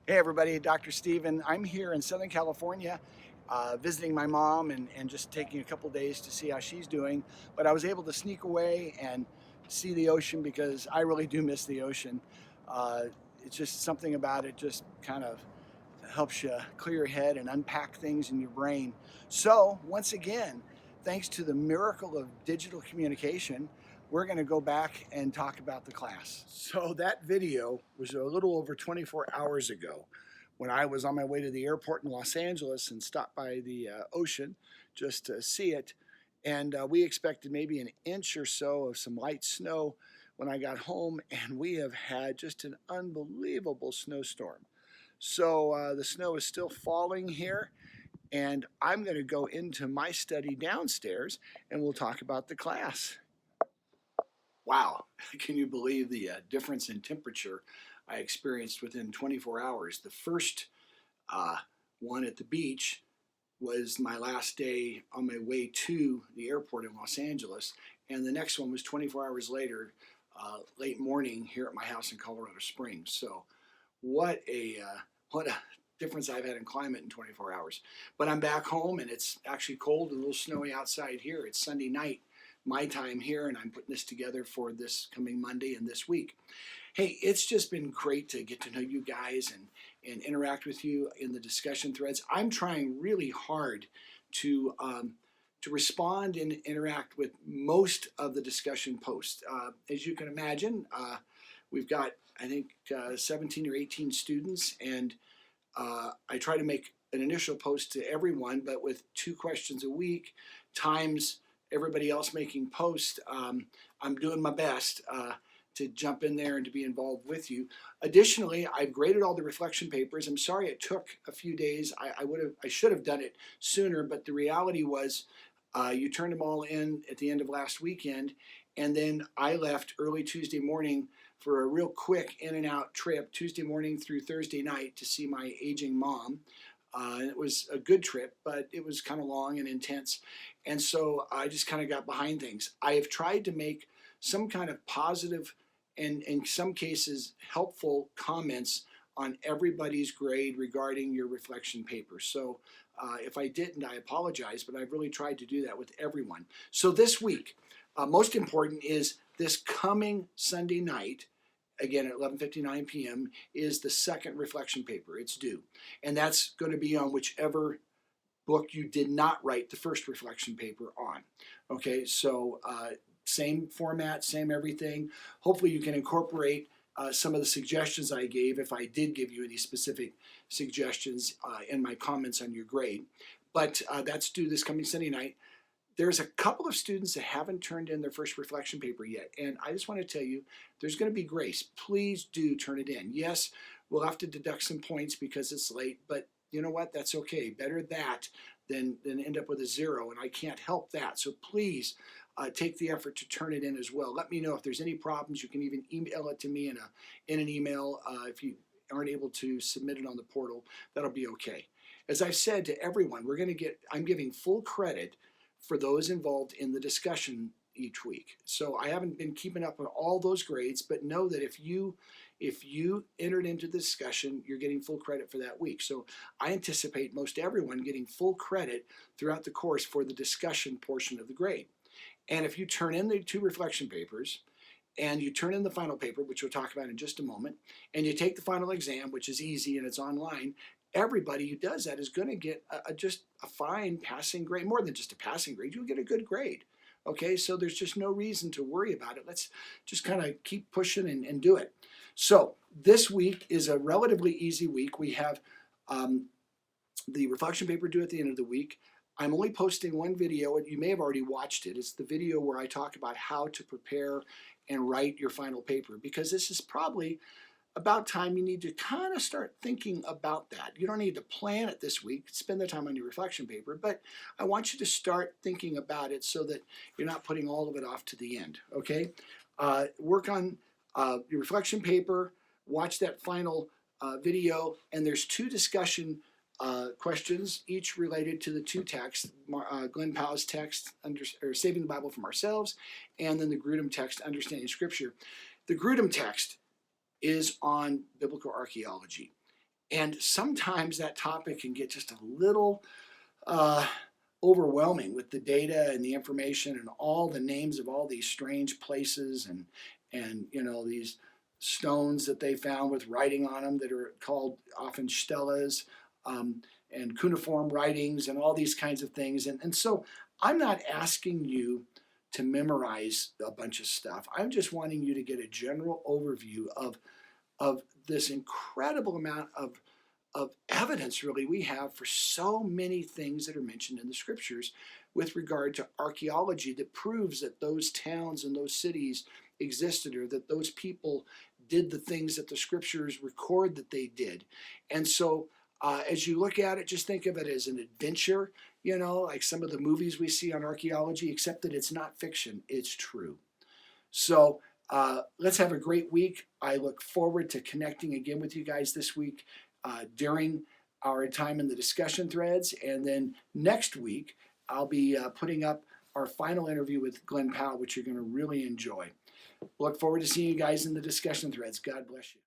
Hey everybody, Dr. Steven. I'm here in Southern California visiting my mom and just taking a couple days to see how she's doing. But I was able to sneak away and see the ocean because I really do miss the ocean. Uh, it's just something about it just kind of helps you clear your head and unpack things in your brain. So, once again, thanks to the miracle of digital communication, we're going to go back and talk about the class. So, that video was a little over 24 hours ago when I was on my way to the airport in Los Angeles and stopped by the ocean just to see it. And we expected maybe an inch or so of some light snow when I got home, and we have had just an unbelievable snowstorm. So the snow is still falling here, and I'm going to go into my study downstairs and we'll talk about the class. Wow, can you believe the difference in temperature I experienced within 24 hours? The first uh, one at the beach was my last day on my way to the airport in Los Angeles, and the next one was 24 hours later, late morning here at my house in Colorado Springs. So what a difference I've had in climate in 24 hours. But I'm back home and it's actually cold and a little snowy outside here. It's Sunday night, my time here, and I'm putting this together for this coming Monday and this week. Hey, it's just been great to get to know you guys and interact with you in the discussion threads. I'm trying really hard to respond and interact with most of the discussion posts. As you can imagine, we've got, I think, 17 or 18 students, and I try to make an initial post to everyone, but with 2 questions a week times everybody else making posts, I'm doing my best to jump in there and to be involved with you. Additionally, I've graded all the reflection papers. I'm sorry it took a few days. I should have done it sooner, but the reality was you turned them all in at the end of last weekend, and then I left early Tuesday morning for a real quick in and out trip, Tuesday morning through Thursday night, to see my aging mom. And it was a good trip, but it was kind of long and intense. And so I just kind of got behind things. I have tried to make some kind of positive and, in some cases, helpful comments on everybody's grade regarding your reflection paper. So if I didn't, I apologize, but I've really tried to do that with everyone. So this week, most important is this coming Sunday night, again at 11:59 p.m., is the second reflection paper. It's due, and that's going to be on whichever book you did not write the first reflection paper on. Okay, so same format, same everything. Hopefully you can incorporate some of the suggestions I gave, if I did give you any specific suggestions in my comments on your grade. But that's due this coming Sunday night. There's a couple of students that haven't turned in their first reflection paper yet, and I just want to tell you there's going to be grace. Please do turn it in. Yes, we'll have to deduct some points because it's late, but you know what? That's okay. Better that than end up with a zero, and I can't help that. So please take the effort to turn it in as well. Let me know if there's any problems. You can even email it to me in an email if you aren't able to submit it on the portal. That'll be okay. As I've said to everyone, I'm giving full credit for those involved in the discussion each week. So I haven't been keeping up on all those grades, but know that if you entered into the discussion, you're getting full credit for that week. So I anticipate most everyone getting full credit throughout the course for the discussion portion of the grade. And if you turn in the 2 reflection papers and you turn in the final paper, which we'll talk about in just a moment, and you take the final exam, which is easy and it's online, everybody who does that is going to get just a fine passing grade, more than just a passing grade. You'll get a good grade. Okay, so there's just no reason to worry about it. Let's just kind of keep pushing and do it. So this week is a relatively easy week. We have the reflection paper due at the end of the week. I'm only posting one video, and you may have already watched it. It's the video where I talk about how to prepare and write your final paper, because this is probably about time you need to kind of start thinking about that. You don't need to plan it this week, spend the time on your reflection paper, but I want you to start thinking about it so that you're not putting all of it off to the end, okay? Work on your reflection paper, watch that final video, and there's 2 discussion questions, each related to the 2 texts, Glenn Powell's text, Saving the Bible from Ourselves, and then the Grudem text, Understanding Scripture. The Grudem text is on biblical archaeology. And sometimes that topic can get just a little uh, overwhelming with the data and the information and all the names of all these strange places and these stones that they found with writing on them that are called often stelas, um, and cuneiform writings and all these kinds of things. And so I'm not asking you to memorize a bunch of stuff. I'm just wanting you to get a general overview of this incredible amount of evidence really we have for so many things that are mentioned in the scriptures with regard to archaeology that proves that those towns and those cities existed, or that those people did the things that the scriptures record that they did. And so as you look at it, just think of it as an adventure, like some of the movies we see on archaeology, except that it's not fiction, it's true. So let's have a great week. I look forward to connecting again with you guys this week during our time in the discussion threads. And then next week, I'll be putting up our final interview with Glenn Powell, which you're going to really enjoy. Look forward to seeing you guys in the discussion threads. God bless you.